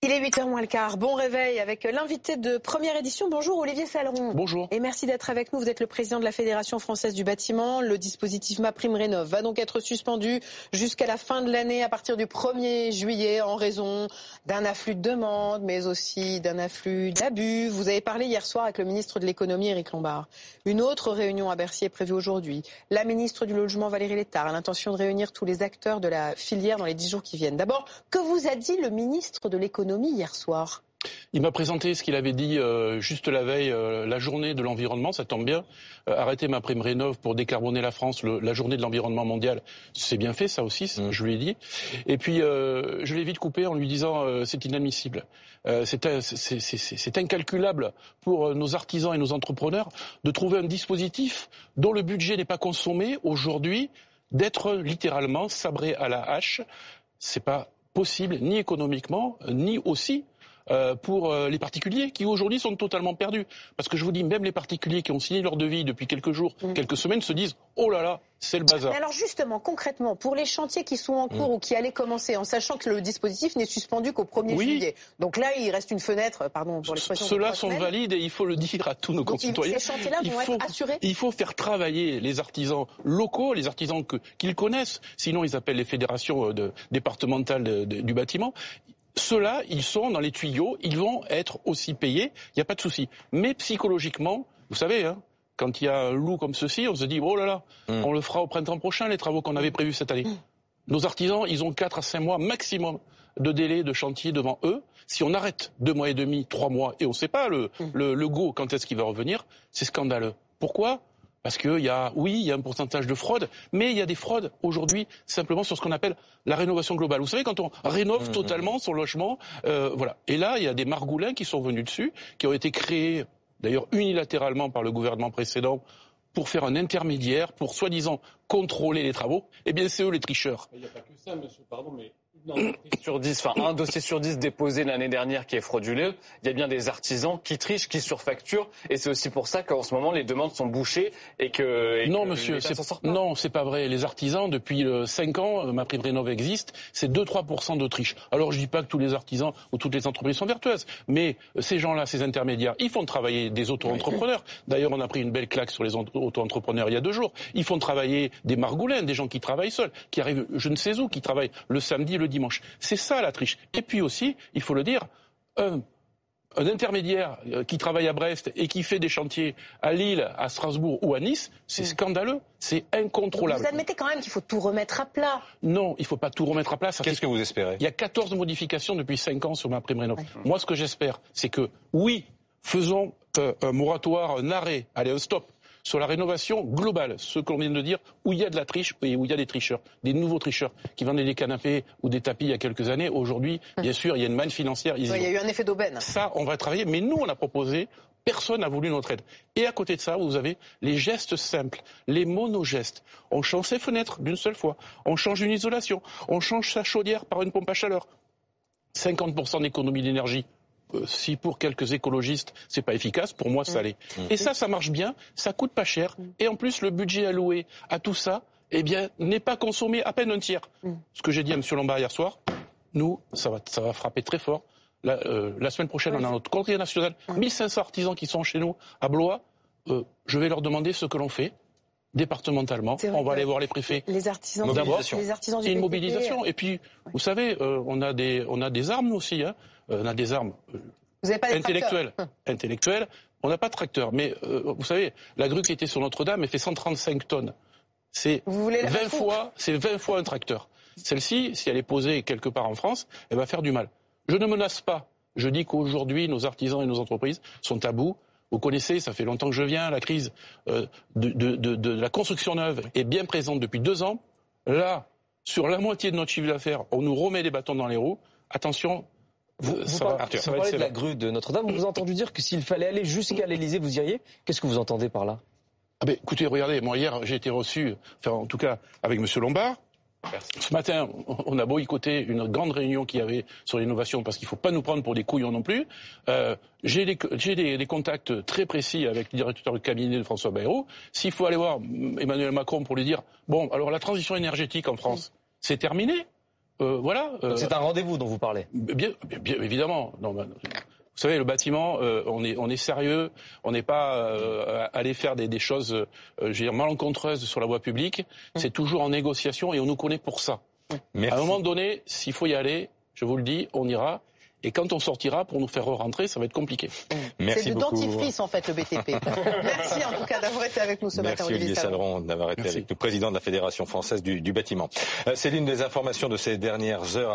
Il est 8h moins le quart. Bon réveil avec l'invité de première édition. Bonjour Olivier Saleron. Bonjour. Et merci d'être avec nous. Vous êtes le président de la Fédération française du bâtiment. Le dispositif MaPrimeRénov' va donc être suspendu jusqu'à la fin de l'année à partir du 1er juillet en raison d'un afflux de demandes, mais aussi d'un afflux d'abus. Vous avez parlé hier soir avec le ministre de l'économie Éric Lombard. Une autre réunion à Bercy est prévue aujourd'hui. La ministre du Logement Valérie Létard a l'intention de réunir tous les acteurs de la filière dans les 10 jours qui viennent. D'abord, que vous a dit le ministre de l'économie hier soir? Il m'a présenté ce qu'il avait dit juste la veille, la journée de l'environnement, ça tombe bien. Arrêter MaPrimeRénov' pour décarboner la France, la journée de l'environnement mondial, c'est bien fait ça aussi, je lui ai dit. Et puis je l'ai vite coupé en lui disant c'est inadmissible. C'est incalculable pour nos artisans et nos entrepreneurs de trouver un dispositif dont le budget n'est pas consommé aujourd'hui, d'être littéralement sabré à la hache. C'est pas possible, ni économiquement, ni aussi pour les particuliers qui aujourd'hui sont totalement perdus. Parce que je vous dis, même les particuliers qui ont signé leur devis depuis quelques jours, quelques semaines, se disent « Oh là là, c'est le bazar ». Mais alors justement, concrètement, pour les chantiers qui sont en cours ou qui allaient commencer, en sachant que le dispositif n'est suspendu qu'au 1er juillet. Donc là, il reste une fenêtre, pardon pour l'expression. Ceux-là sont valides et il faut le dire à tous nos concitoyens. Ces chantiers-là vont être assurés. Il faut faire travailler les artisans locaux, les artisans qu'ils connaissent. Sinon, ils appellent les fédérations départementales du bâtiment. Ceux-là, ils sont dans les tuyaux, ils vont être aussi payés, il n'y a pas de souci. Mais psychologiquement, vous savez, quand il y a un loup comme ceci, on se dit, oh là là, on le fera au printemps prochain, les travaux qu'on avait prévus cette année. Nos artisans, ils ont 4 à 5 mois maximum de délai de chantier devant eux. Si on arrête 2 mois et demi, 3 mois, et on ne sait pas le go, quand est-ce qu'il va revenir, c'est scandaleux. Pourquoi ? Parce qu'il y a un pourcentage de fraude, mais il y a des fraudes aujourd'hui simplement sur ce qu'on appelle la rénovation globale. Vous savez, quand on rénove totalement son logement, voilà. Et là, il y a des margoulins qui sont venus dessus, qui ont été créés d'ailleurs unilatéralement par le gouvernement précédent pour faire un intermédiaire, pour soi-disant contrôler les travaux. Eh bien, c'est eux les tricheurs. Il n'y a pas que ça, monsieur, pardon, mais un dossier sur 10 déposé l'année dernière qui est frauduleux, il y a bien des artisans qui trichent, qui surfacturent, et c'est aussi pour ça qu'en ce moment les demandes sont bouchées et que non, monsieur, non, c'est pas vrai. Les artisans, depuis 5 ans, MaPrimeRénov' existe, c'est 2-3% de triche. Alors je dis pas que tous les artisans ou toutes les entreprises sont vertueuses, mais ces gens-là, ces intermédiaires, ils font travailler des auto-entrepreneurs. D'ailleurs, on a pris une belle claque sur les auto-entrepreneurs il y a 2 jours. Ils font travailler des margoulins, des gens qui travaillent seuls, qui arrivent je ne sais où, qui travaillent le samedi, le dimanche. C'est ça la triche. Et puis aussi, il faut le dire, un intermédiaire qui travaille à Brest et qui fait des chantiers à Lille, à Strasbourg ou à Nice, c'est scandaleux, c'est incontrôlable. Vous admettez quand même qu'il faut tout remettre à plat. Non, il ne faut pas tout remettre à plat. Qu'est-ce que vous espérez ? Il y a 14 modifications depuis 5 ans sur MaPrimeRénov'. Moi, ce que j'espère, c'est que, oui, faisons un moratoire, un arrêt, allez, un stop sur la rénovation globale, ce qu'on vient de dire, où il y a de la triche et où il y a des tricheurs, des nouveaux tricheurs qui vendaient des canapés ou des tapis il y a quelques années. Aujourd'hui, bien sûr, il y a une manne financière. Il y a eu un effet d'aubaine. Ça, on va travailler, mais nous, on a proposé, personne n'a voulu notre aide. Et à côté de ça, vous avez les gestes simples, les monogestes. On change ses fenêtres d'une seule fois, on change une isolation, on change sa chaudière par une pompe à chaleur. 50% d'économie d'énergie. Si pour quelques écologistes, c'est pas efficace, pour moi, ça l'est. Et ça marche bien, ça coûte pas cher, et en plus, le budget alloué à tout ça, eh bien, n'est pas consommé à peine un tiers. Ce que j'ai dit à M. Lombard hier soir, nous, ça va frapper très fort. La semaine prochaine, on a notre congrès national, 1500 artisans qui sont chez nous, à Blois. Je vais leur demander ce que l'on fait. Départementalement, on va aller voir les préfets. Les artisans, les artisans du BTP. Une mobilisation. Et puis, vous savez, on a des armes nous aussi. On a des armes vous avez pas intellectuelles. On n'a pas de tracteur. Mais vous savez, la grue qui était sur Notre-Dame, elle fait 135 tonnes. C'est 20 fois un tracteur. Celle-ci, si elle est posée quelque part en France, elle va faire du mal. Je ne menace pas. Je dis qu'aujourd'hui, nos artisans et nos entreprises sont à bout. Vous connaissez, ça fait longtemps que je viens, la crise de la construction neuve est bien présente depuis 2 ans. Là, sur la moitié de notre chiffre d'affaires, on nous remet des bâtons dans les roues. Attention, vous parlez de la grue de Notre-Dame. Vous avez entendu dire que s'il fallait aller jusqu'à l'Élysée, vous iriez ? Qu'est-ce que vous entendez par là ? Écoutez, regardez, moi hier, j'ai été reçu, en tout cas avec M. Lombard. Ce matin, on a boycotté une grande réunion qu'il y avait sur l'innovation parce qu'il ne faut pas nous prendre pour des couillons non plus. J'ai des contacts très précis avec le directeur de cabinet de François Bayrou. S'il faut aller voir Emmanuel Macron pour lui dire « Bon, alors la transition énergétique en France, c'est terminé ?» Voilà. Donc c'est un rendez-vous dont vous parlez. Bien évidemment. Non, vous savez, le bâtiment, on est sérieux. On n'est pas allé faire des choses, je veux dire, malencontreuses sur la voie publique. C'est toujours en négociation et on nous connaît pour ça. Merci. À un moment donné, s'il faut y aller, je vous le dis, on ira. Et quand on sortira, pour nous faire re-rentrer, ça va être compliqué. C'est le dentifrice, en fait, le BTP. Merci, en tout cas, d'avoir été avec nous ce matin, Olivier Saleron, d'avoir été avec nous, président de la Fédération française du bâtiment. C'est l'une des informations de ces dernières heures.